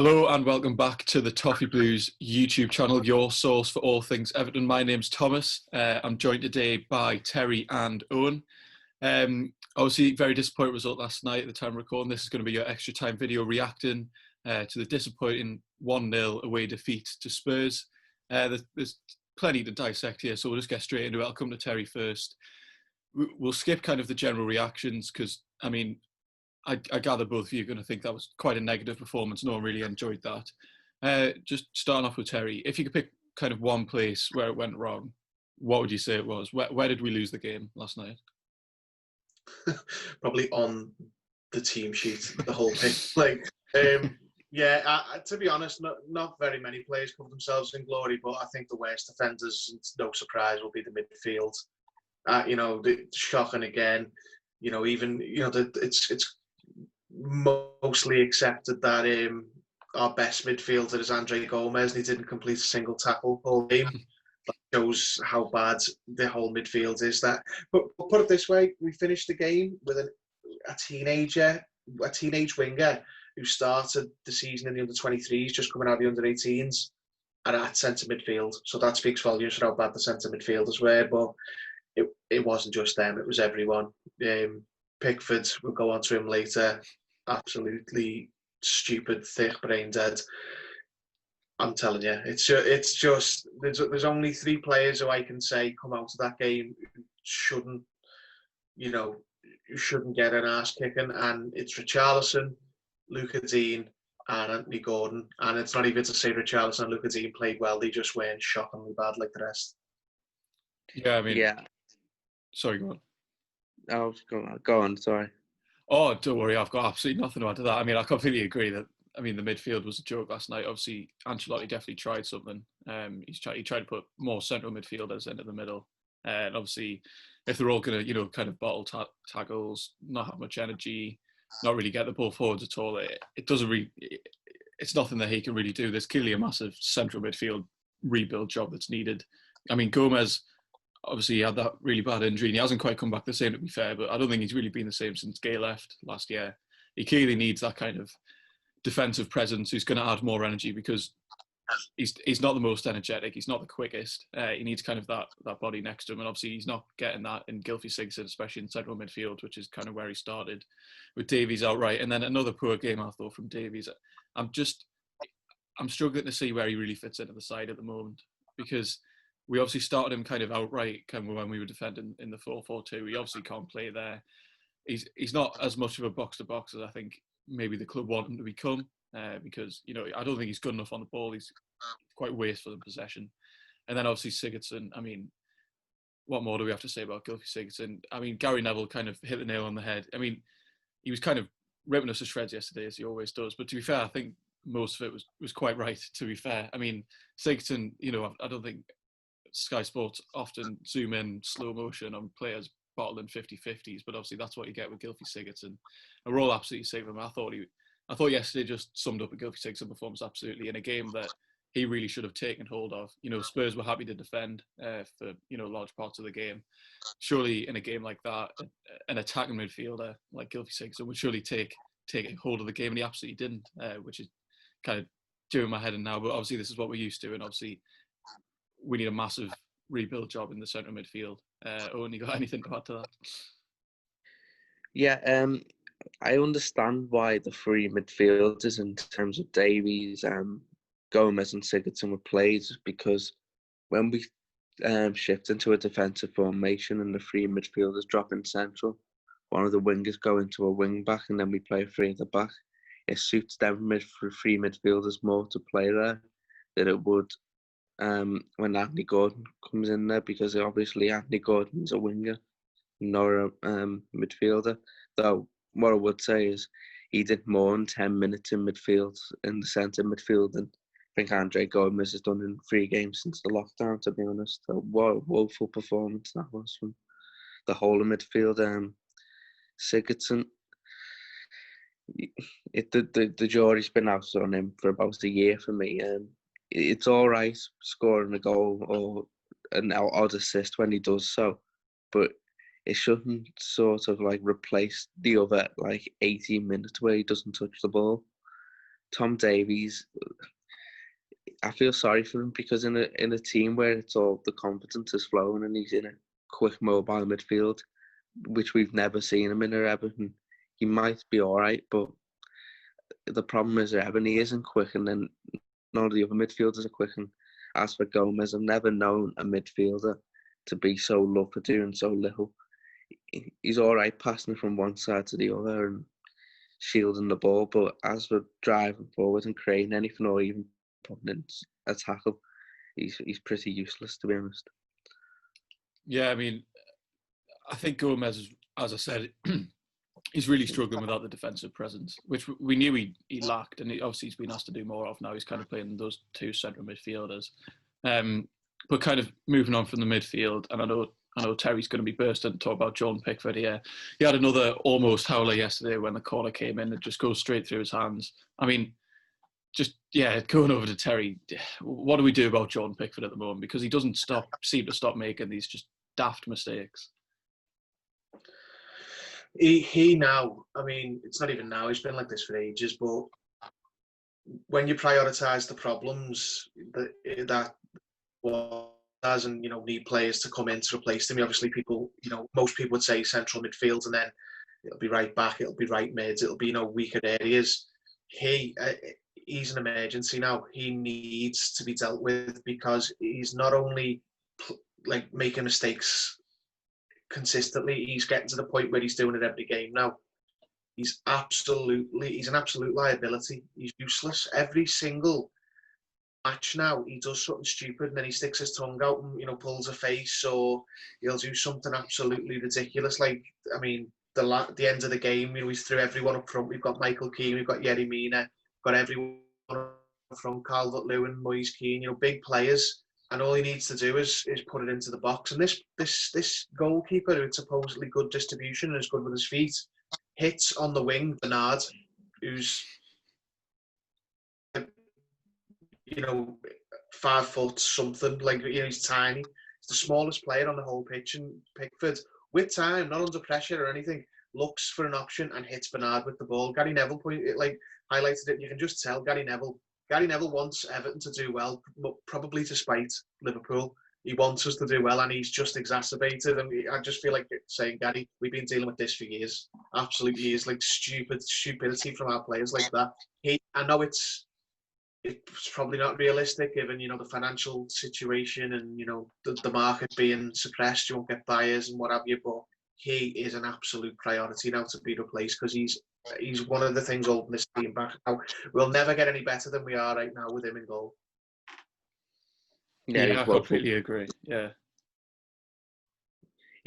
Hello and welcome back to the Toffee Blues YouTube channel, your source for all things Everton. My name's Thomas. I'm joined today by Terry and Owen. Obviously, very disappointing result last night at the time of recording. This is going to be your extra time video reacting to the disappointing 1-0 away defeat to Spurs. There's plenty to dissect here, so we'll just get straight into it. I'll come to Terry first. We'll skip kind of the general reactions because, I gather both of you are going to think that was quite a negative performance. No one really enjoyed that. Just starting off with Terry, if you could pick kind of one place where it went wrong, what would you say it was? Where did we lose the game last night? Probably on the team sheet, the whole thing. To be honest, not very many players cover themselves in glory, but I think the worst defenders, it's no surprise, will be the midfield. The shocking again. It's mostly accepted that our best midfielder is Andre Gomez, and he didn't complete a single tackle all game. That shows how bad the whole midfield is. But put it this way, we finished the game with a teenage winger who started the season in the under-23s, just coming out of the under-18s, and at centre midfield. So that speaks volumes for how bad the centre midfielders were. But it wasn't just them; it was everyone. Pickford, we'll go on to him later, absolutely stupid, thick brain dead. I'm telling you, it's just there's only 3 players who I can say come out of that game who shouldn't get an arse kicking, and it's Richarlison, Luca Dean, and Anthony Gordon. And it's not even to say Richarlison and Luca Dean played well; they just weren't shockingly bad like the rest. Yeah. Sorry, go on. Oh, go on, sorry. Oh, don't worry, I've got absolutely nothing to add to that. I completely agree that, the midfield was a joke last night. Obviously, Ancelotti definitely tried something. He tried to put more central midfielders into the middle. And obviously, if they're all going to, kind of bottle tackles, not have much energy, not really get the ball forwards at all, it doesn't really, it's nothing that he can really do. There's clearly a massive central midfield rebuild job that's needed. Gomez, obviously, he had that really bad injury and he hasn't quite come back the same, to be fair, but I don't think he's really been the same since Gay left last year. He clearly needs that kind of defensive presence who's going to add more energy because he's not the most energetic, he's not the quickest. He needs kind of that body next to him, and obviously he's not getting that in Sigurdsson, especially in central midfield, which is kind of where he started with Davies outright. And then another poor game, I thought, from Davies. I'm struggling to see where he really fits into the side at the moment, because we obviously started him kind of outright when we were defending in the 4-4-2. He obviously can't play there. He's not as much of a box-to-box as I think maybe the club want him to become, because, I don't think he's good enough on the ball. He's quite wasteful in possession. And then obviously Sigurdsson, what more do we have to say about Sigurdsson? Gary Neville kind of hit the nail on the head. He was kind of ripping us to shreds yesterday, as he always does. But to be fair, I think most of it was quite right, to be fair. Sigurdsson, I don't think Sky Sports often zoom in slow motion on players bottling 50-50s, but obviously that's what you get with Sigurdsson. And we're all absolutely sick of him. I thought yesterday just summed up a Sigurdsson performance absolutely in a game that he really should have taken hold of. Spurs were happy to defend for large parts of the game. Surely in a game like that, an attacking midfielder like Sigurdsson would surely take hold of the game, and he absolutely didn't, which is kind of doing my head in now. But obviously this is what we're used to, and obviously we need a massive rebuild job in the central midfield. Owen, you got anything to add to that? Yeah, I understand why the 3 midfielders in terms of Davies, Gomez and Sigurdsson were played, because when we shift into a defensive formation and the 3 midfielders drop in central, one of the wingers go into a wing back and then we play 3 at the back. It suits them 3 midfielders more to play there than it would when Anthony Gordon comes in there, because obviously Anthony Gordon's a winger, not a midfielder. Though what I would say is he did more than 10 minutes in midfield, in the centre midfield, than I think Andre Gomez has done in 3 games since the lockdown, to be honest. So what a woeful performance that was from the whole of midfield. Sigurdsson, the jury's been out on him for about a year for me. It's all right scoring a goal or an odd assist when he does so, but it shouldn't sort of replace the other 18 minutes where he doesn't touch the ball. Tom Davies, I feel sorry for him because in a team where it's all the confidence is flowing and he's in a quick mobile midfield, which we've never seen him in at Everton, he might be all right, but the problem is that Everton, he isn't quick, and then none of the other midfielders are quick. And as for Gomez, I've never known a midfielder to be so low for doing so little. He's all right passing from one side to the other and shielding the ball, but as for driving forward and creating anything or even putting in a tackle, he's pretty useless, to be honest. Yeah, I mean, I think Gomez, as I said, he's really struggling without the defensive presence, which we knew he lacked, and obviously he's been asked to do more of now. He's kind of playing those two central midfielders. But kind of moving on from the midfield, and I know Terry's going to be bursting to talk about John Pickford here. He had another almost howler yesterday when the corner came in. It just goes straight through his hands. I mean, going over to Terry, what do we do about John Pickford at the moment? Because he doesn't seem to stop making these just daft mistakes. He now, I mean, it's not even now, he's been like this for ages, but when you prioritise the problems that was and, need players to come in to replace them, obviously most people would say central midfield, and then it'll be right back, it'll be right mids, it'll be, weaker areas. He's an emergency now. He needs to be dealt with because he's not only making mistakes consistently, he's getting to the point where he's doing it every game now. He's an absolute liability. He's useless. Every single match now, he does something stupid and then he sticks his tongue out and, pulls a face, or he'll do something absolutely ridiculous. Like, I mean, the end of the game, he's threw everyone up front. We've got Michael Keane, we've got Yerry Mina, got everyone from Calvert-Lewin, Moise Keane, big players. And all he needs to do is put it into the box. And this goalkeeper, who's supposedly good distribution and is good with his feet, hits on the wing Bernard, who's 5 foot something. He's tiny. He's the smallest player on the whole pitch. And Pickford, with time, not under pressure or anything, looks for an option and hits Bernard with the ball. Gary Neville highlighted it. You can just tell Gary Neville wants Everton to do well, but probably to spite Liverpool. He wants us to do well, and he's just exacerbated. And I just feel like saying, Gary, we've been dealing with this for years. Absolute years, stupidity from our players like that. I know it's probably not realistic given, the financial situation and, the market being suppressed. You won't get buyers and what have you, but he is an absolute priority now to be replaced because he's one of the things holding this team back now. We'll never get any better than we are right now with him in goal. Yeah, I completely agree. Yeah.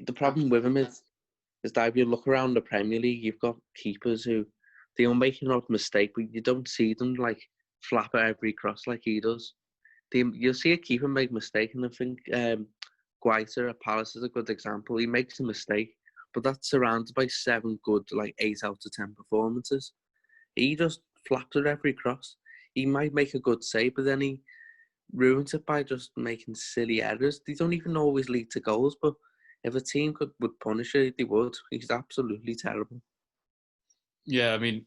The problem with him is that if you look around the Premier League, you've got keepers who they'll make an odd mistake, but you don't see them flap at every cross like he does. You'll see a keeper make a mistake, and I think Guaita at Palace is a good example. He makes a mistake, but that's surrounded by 7 good, 8 out of 10 performances. He just flaps at every cross. He might make a good save, but then he ruins it by just making silly errors. They don't even always lead to goals, but if a team would punish it, they would. He's absolutely terrible. Yeah, I mean,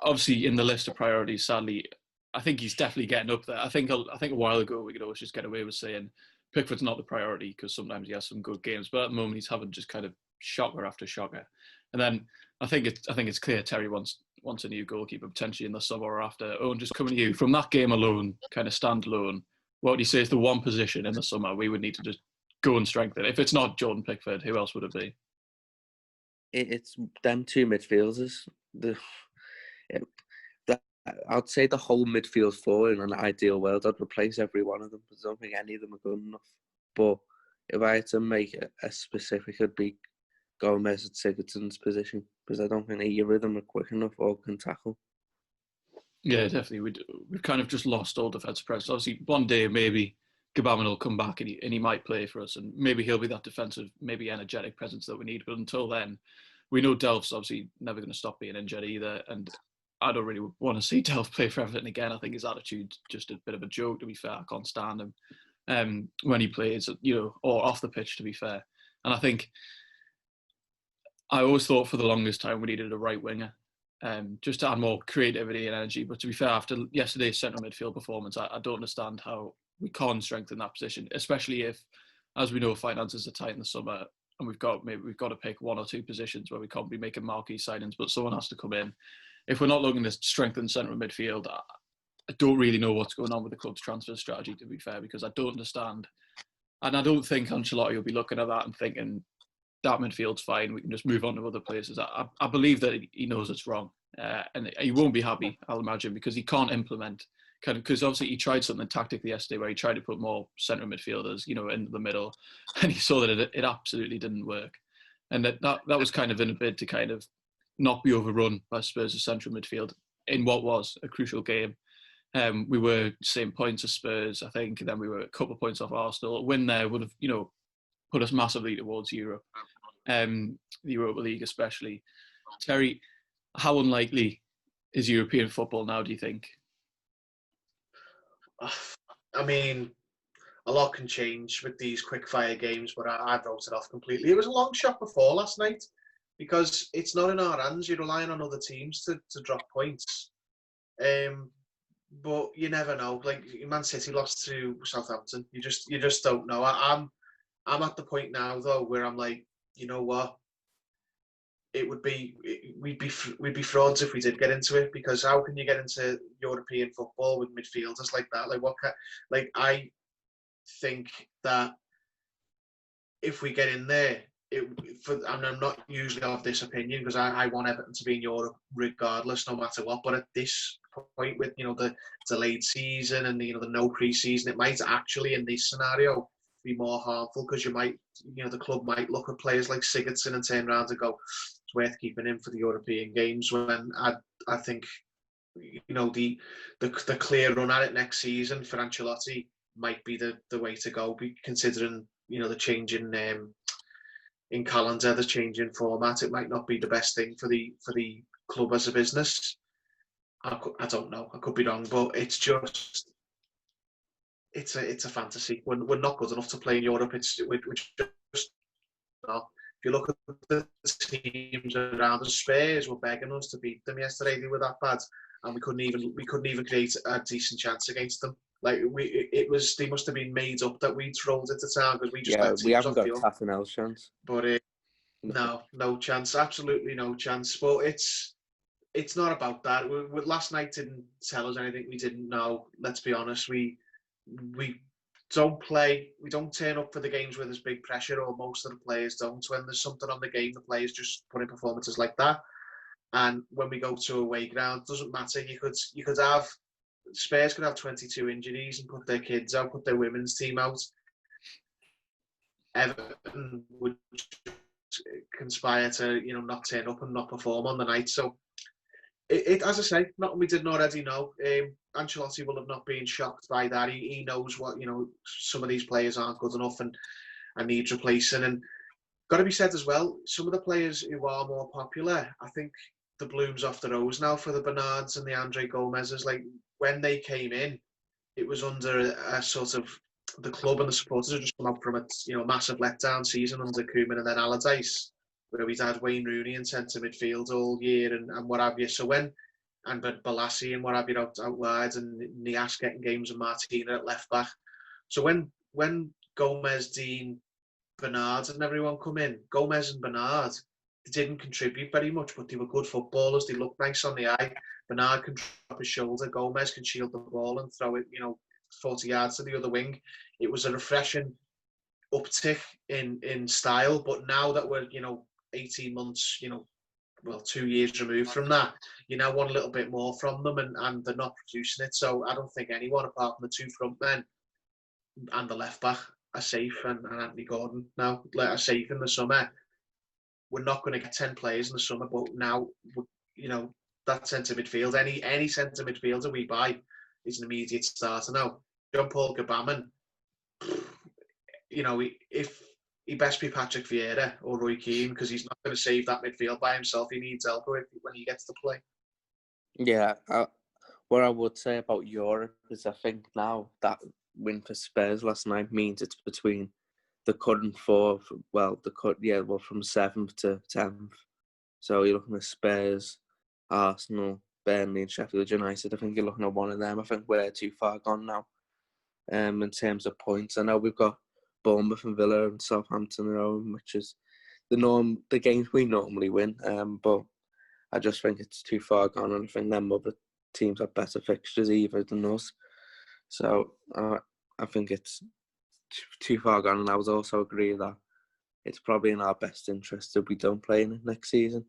obviously in the list of priorities, sadly, I think he's definitely getting up there. I think a while ago we could always just get away with saying Pickford's not the priority because sometimes he has some good games, but at the moment he's having just kind of shocker after shocker. And then I think it's clear Terry wants a new goalkeeper potentially in the summer or after. Owen, just coming to you from that game alone, kind of standalone, what would you say is the one position in the summer we would need to just go and strengthen? If it's not Jordan Pickford, who else would it be? It's them 2 midfielders. I'd say the whole midfield 4 in an ideal world, I'd replace every one of them. I don't think any of them are good enough. But if I had to make a specific, it'd be Gomez at Sigurdsson's position because I don't think either of them are quick enough or can tackle. Yeah, definitely. We've kind of just lost all defensive presence. Obviously, one day maybe Gbamin will come back and he might play for us, and maybe he'll be that defensive, maybe energetic presence that we need. But until then, we know Delph's obviously never going to stop being injured either, and I don't really want to see Delph play for Everton again. I think his attitude's just a bit of a joke, to be fair. I can't stand him when he plays, or off the pitch, to be fair. And I always thought for the longest time we needed a right winger. just to add more creativity and energy. But to be fair, after yesterday's central midfield performance, I don't understand how we can't strengthen that position, especially if, as we know, finances are tight in the summer and we've got to pick one or two positions where we can't be making marquee signings, but someone has to come in. If we're not looking to strengthen central midfield, I don't really know what's going on with the club's transfer strategy, to be fair, because I don't understand. And I don't think Ancelotti will be looking at that and thinking, that midfield's fine, we can just move on to other places. I believe that he knows it's wrong. And he won't be happy, I'll imagine, because he can't implement because obviously he tried something tactically yesterday where he tried to put more central midfielders, into the middle, and he saw that it absolutely didn't work. And that was kind of in a bid to kind of not be overrun by Spurs' central midfield in what was a crucial game. We were same points as Spurs, I think, and then we were a couple of points off Arsenal. A win there would have, put us massively towards Europe, the Europa League especially. Terry, how unlikely is European football now, do you think? I mean, a lot can change with these quick-fire games, but I wrote it off completely. It was a long shot before last night because it's not in our hands. You're relying on other teams to drop points. But you never know. Like Man City lost to Southampton. You just don't know. I'm at the point now though where I'm like, you know what? We'd be frauds if we did get into it, because how can you get into European football with midfielders like that? I think that if we get in there, and I'm not usually of this opinion because I want Everton to be in Europe regardless, no matter what. But at this point, with the delayed season and the no pre-season, it might actually in this scenario be more harmful, because you might, the club might look at players like Sigurdsson and turn around and go, it's worth keeping him for the European games. When I think the clear run at it next season for Ancelotti might be the way to go, considering the change in calendar, the change in format. It might not be the best thing for the club as a business. I don't know. I could be wrong, but it's just. It's a fantasy. We're not good enough to play in Europe. We're just not. If you look at the teams around us, Spurs were begging us to beat them yesterday. They were that bad, and we couldn't even create a decent chance against them. Like they must have been made up that we'd rolled into town, because we just we haven't got half an hour's chance. But no chance, absolutely no chance. But it's not about that. Last night didn't tell us anything we didn't know. Let's be honest. We don't play. We don't turn up for the games where there's big pressure, or most of the players don't. When there's something on the game, the players just put in performances like that. And when we go to away ground, it doesn't matter. You could have Spurs could have 22 injuries and put their kids out, put their women's team out. Everton would conspire to not turn up and not perform on the night. So it as I say, nothing we didn't already know. Ancelotti will have not been shocked by that. He knows what some of these players aren't good enough and need replacing. And got to be said as well, some of the players who are more popular, I think the bloom's off the rose now for the Bernards and the Andre Gomez's. Like when they came in, it was under a sort of, the club and the supporters had just come out from a massive letdown season under Koeman and then Allardyce, where we'd had Wayne Rooney in centre midfield all year and what have you. So and Balassi and what have you out wide, and Nias getting games and Martina at left back. So when Gomez, Dean, Bernard and everyone come in, Gomez and Bernard, they didn't contribute very much, but they were good footballers. They looked nice on the eye. Bernard can drop his shoulder. Gomez can shield the ball and throw it, 40 yards to the other wing. It was a refreshing uptick in style. But now that we're, 18 months, 2 years removed from that, you now want a little bit more from them, and they're not producing it. So I don't think anyone apart from the two front men and the left back are safe, and Anthony Gordon now are safe in the summer. We're not going to get 10 players in the summer, but now, that centre midfield, any centre midfielder we buy is an immediate starter now. Jean-Paul Gbamin, if he best be Patrick Vieira or Roy Keane, because he's not going to save that midfield by himself. He needs help when he gets to play. Yeah, what I would say about Europe is I think now that win for Spurs last night means it's between the current four, from 7th to 10th. So you're looking at Spurs, Arsenal, Burnley and Sheffield United. I think you're looking at one of them. I think we're too far gone now in terms of points. I know we've got Bournemouth and Villa and Southampton and Owen, which is the games we normally win. But I just think it's too far gone, and I think them other teams have better fixtures either than us. So I think it's too far gone, and I would also agree that it's probably in our best interest if we don't play in it next season,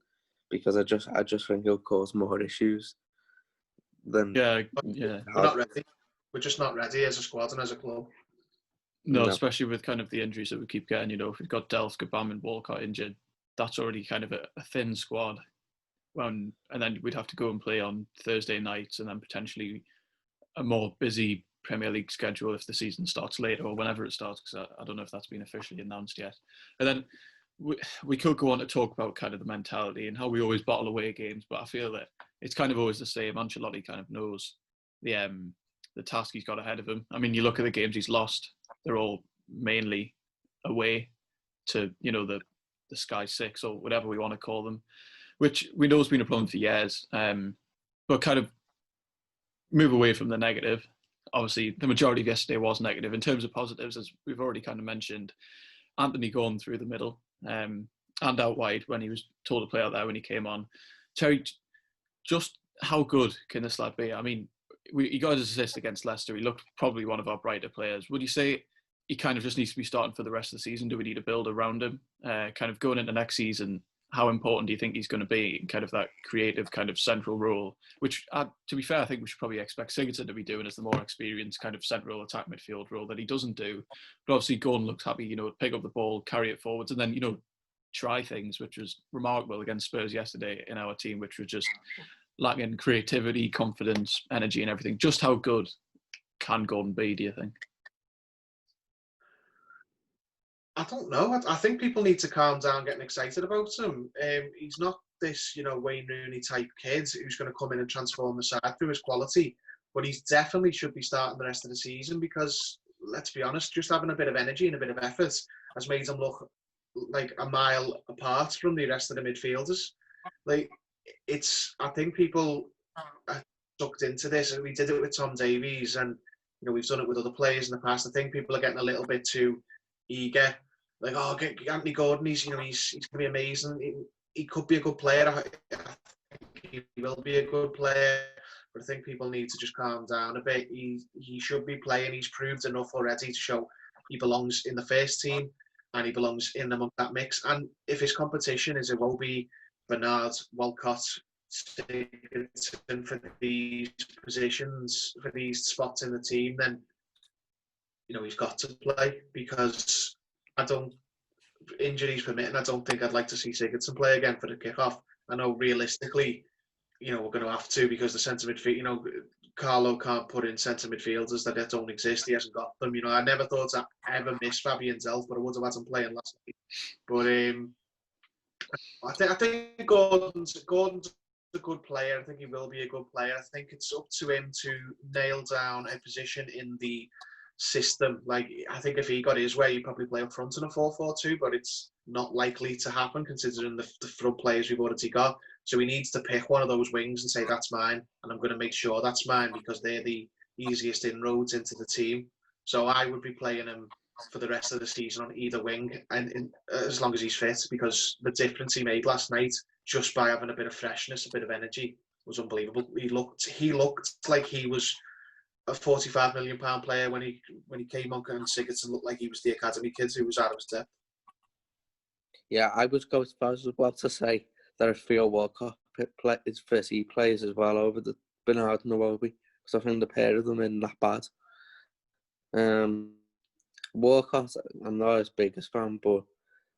because I just think it'll cause more issues than Yeah. We're not ready. We're just not ready as a squad and as a club. No, especially with kind of the injuries that we keep getting. You know, if we've got Delph, Gabam and Walcott injured, that's already kind of a thin squad. And then we'd have to go and play on Thursday nights, and then potentially a more busy Premier League schedule if the season starts later or whenever it starts, because I don't know if that's been officially announced yet. And then we could go on to talk about kind of the mentality and how we always bottle away games, but I feel that it's kind of always the same. Ancelotti kind of knows the task he's got ahead of him. I mean, you look at the games he's lost; they're all mainly away to, you know, the Sky Six or whatever we want to call them, which we know has been a problem for years. But kind of move away from the negative. Obviously, the majority of yesterday was negative. In terms of positives, as we've already kind of mentioned, Anthony Gordon through the middle and out wide when he was told to play out there when he came on. Terry, just how good can this lad be? I mean, he got his assist against Leicester. He looked probably one of our brighter players. Would you say he kind of just needs to be starting for the rest of the season? Do we need to build around him? Kind of going into next season, how important do you think he's going to be in kind of that creative kind of central role, which, to be fair, I think we should probably expect Sigurdsson to be doing as the more experienced kind of central attack midfield role that he doesn't do. But obviously Gordon looks happy, you know, pick up the ball, carry it forwards, and then, you know, try things, which was remarkable against Spurs yesterday in our team, which was just lacking creativity, confidence, energy and everything. Just how good can Gordon be, do you think? I don't know. I think people need to calm down getting excited about him. He's not this, you know, Wayne Rooney type kid who's going to come in and transform the side through his quality. But he definitely should be starting the rest of the season because, let's be honest, just having a bit of energy and a bit of effort has made him look like a mile apart from the rest of the midfielders. Like, I think people are sucked into this. We did it with Tom Davies and, you know, we've done it with other players in the past. I think people are getting a little bit too eager, like, oh, get Anthony Gordon, he's going to be amazing. He could be a good player. I think he will be a good player, but I think people need to just calm down a bit. He should be playing. He's proved enough already to show he belongs in the first team and he belongs in among that mix. And if his competition is Iwobi, Bernard, Walcott, Sigurdsson for these positions, for these spots in the team, then, you know, he's got to play because injuries permitting, I don't think I'd like to see Sigurdsson play again for the kickoff. I know realistically, you know, we're going to have to because the centre midfield, you know, Carlo can't put in centre midfielders that don't exist. He hasn't got them. You know, I never thought I'd ever miss Fabian Delph, but I would have had him playing last night. But I think Gordon's a good player. I think he will be a good player. I think it's up to him to nail down a position in the system. Like, I think if he got his way, he'd probably play up front in a 4-4-2, but it's not likely to happen considering the front players we've already got. So he needs to pick one of those wings and say, that's mine, and I'm going to make sure that's mine because they're the easiest inroads into the team. So I would be playing him for the rest of the season on either wing, and as long as he's fit, because the difference he made last night just by having a bit of freshness, a bit of energy, was unbelievable. He looked like he was a £45 million player when he came on, and Sigurdsson looked like he was the academy kid who was out of his depth. Yeah, I would go as far as well to say that I feel Walcott is first he plays as well over the Bernard and Iwobi, because I think the pair of them are not bad. Walcott, I'm not his biggest fan, but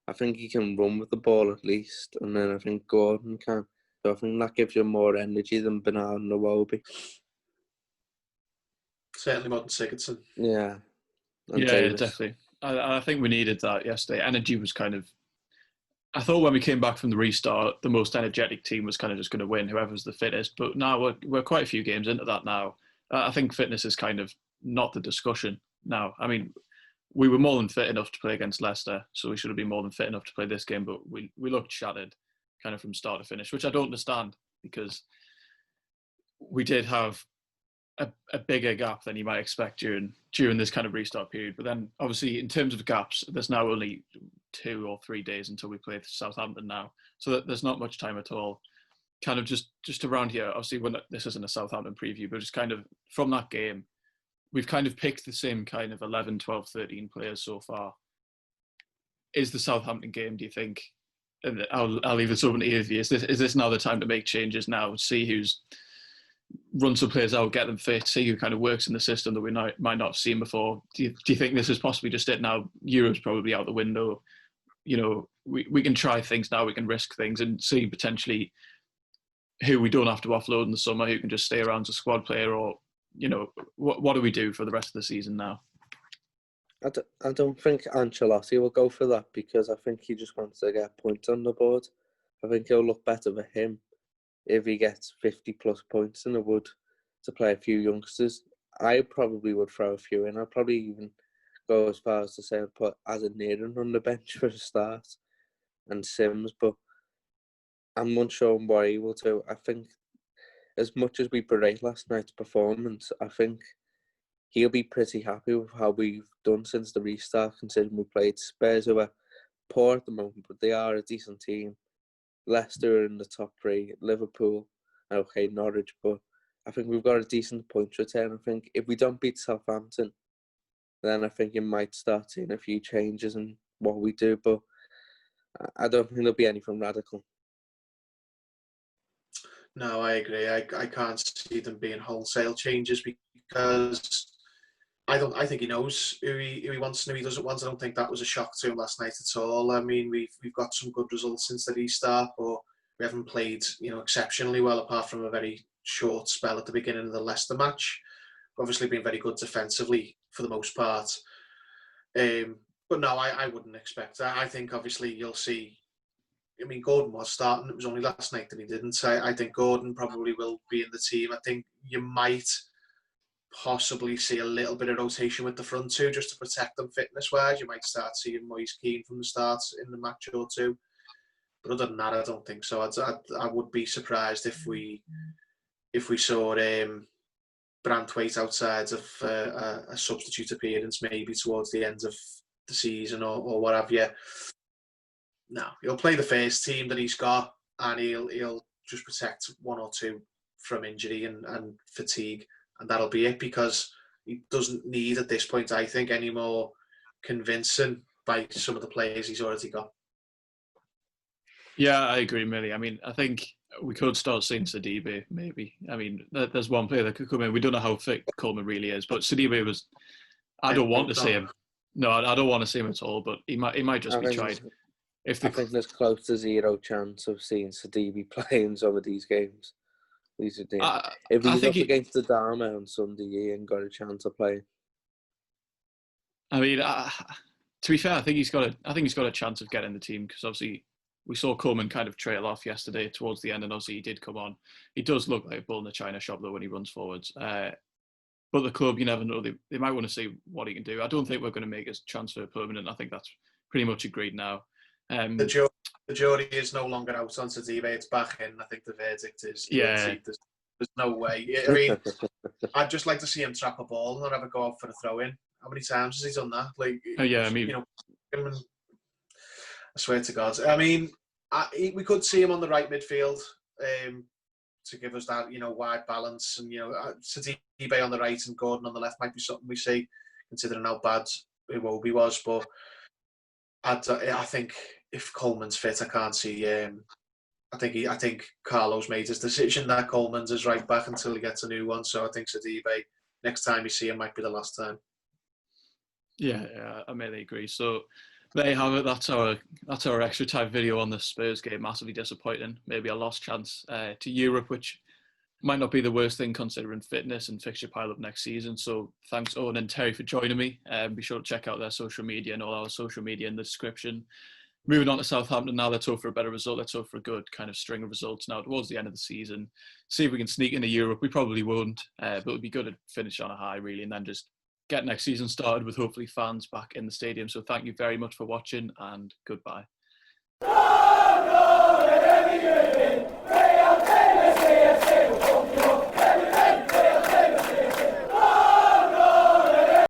I think he can run with the ball at least, and then I think Gordon can. So I think that gives you more energy than Bernard and Iwobi. Certainly more than Sigurdsson. Yeah. Yeah, definitely. I think we needed that yesterday. Energy was kind of... I thought when we came back from the restart, the most energetic team was kind of just going to win, whoever's the fittest. But now we're quite a few games into that now. I think fitness is kind of not the discussion now. I mean, we were more than fit enough to play against Leicester, so we should have been more than fit enough to play this game. But we looked shattered kind of from start to finish, which I don't understand. because we did have a bigger gap than you might expect during this kind of restart period. But then, obviously, in terms of gaps, there's now only 2 or 3 days until we play Southampton now, so there's not much time at all. Kind of just around here, obviously, this isn't a Southampton preview, but just kind of from that game, we've kind of picked the same kind of 11, 12, 13 players so far. Is the Southampton game, do you think, and I'll leave this open to you, is this now the time to make changes now, see who's run some players out, get them fit, see who kind of works in the system that we might not have seen before? Do you think this is possibly just it now? Europe's probably out the window. You know, we can try things now, we can risk things and see potentially who we don't have to offload in the summer, who can just stay around as a squad player, or, you know, what do we do for the rest of the season now? I don't think Ancelotti will go for that, because I think he just wants to get points on the board. I think it'll look better for him if he gets 50 plus points than it would to play a few youngsters. I probably would throw a few in. I'd probably even go as far as to say I'd put Azanerin on the bench for a start and Sims, but I'm unsure what he will do. I think as much as we berate last night's performance, I think he'll be pretty happy with how we've done since the restart, considering we played Spurs, who are poor at the moment, but they are a decent team. Leicester are in the top 3, Liverpool, okay, Norwich, but I think we've got a decent point return. I think if we don't beat Southampton, then I think you might start seeing a few changes in what we do, but I don't think there'll be anything radical. No, I agree. I can't see them being wholesale changes, because I think he knows who he wants and who he doesn't want. I don't think that was a shock to him last night at all. I mean, we've got some good results since the restart, but we haven't played, exceptionally well, apart from a very short spell at the beginning of the Leicester match. Obviously been very good defensively for the most part. But no, I wouldn't expect that. I think obviously you'll see, I mean, Gordon was starting. It was only last night that he didn't. I think Gordon probably will be in the team. I think you might possibly see a little bit of rotation with the front two just to protect them fitness-wise. You might start seeing Moise Keane from the start in the match or two. But other than that, I don't think so. I would be surprised if we saw Branthwaite outside of a substitute appearance maybe towards the end of the season or what have you. No, he'll play the first team that he's got, and he'll just protect one or two from injury and fatigue, and that'll be it, because he doesn't need at this point, I think, any more convincing by some of the players he's already got. Yeah, I agree, Millie. I mean, I think we could start seeing Sidibe, maybe. I mean, there's one player that could come in. We don't know how fit Coleman really is, but Sidibe was... I don't want to see him. No, I don't want to see him at all, but he might just be tried. I think there's close to zero chance of seeing Sidibe play in some of these games. If he's up against the Dharma on Sunday, he ain't got a chance of playing. I mean, to be fair, I think he's got a chance of getting the team, because obviously we saw Coleman kind of trail off yesterday towards the end, and obviously he did come on. He does look like a bull in the china shop though when he runs forwards. But the club, you never know. They might want to see what he can do. I don't think we're going to make his transfer permanent. I think that's pretty much agreed now. The jury is no longer out on Sidibe. It's back in. I think the verdict is guilty. There's no way. I mean, I'd just like to see him trap a ball and not ever go out for a throw-in. How many times has he done that? I mean, I swear to God. I mean, we could see him on the right midfield to give us that, wide balance, and Sidibe on the right and Gordon on the left might be something we see, considering how bad Iwobi was. But I think if Coleman's fit, I can't see. I think Carlo's made his decision that Coleman's is right back until he gets a new one. So I think Sidibe, next time you see him, might be the last time. Yeah, I mainly agree. So there you have it. That's our extra time video on the Spurs game. Massively disappointing. Maybe a lost chance to Europe, which might not be the worst thing considering fitness and fixture pile up next season. So thanks Owen and Terry for joining me. Be sure to check out their social media and all our social media in the description. Moving on to Southampton now, let's hope for a better result. Let's hope for a good kind of string of results now towards the end of the season. See if we can sneak into Europe. We probably won't, but it would be good to finish on a high, really, and then just get next season started with hopefully fans back in the stadium. So thank you very much for watching, and goodbye.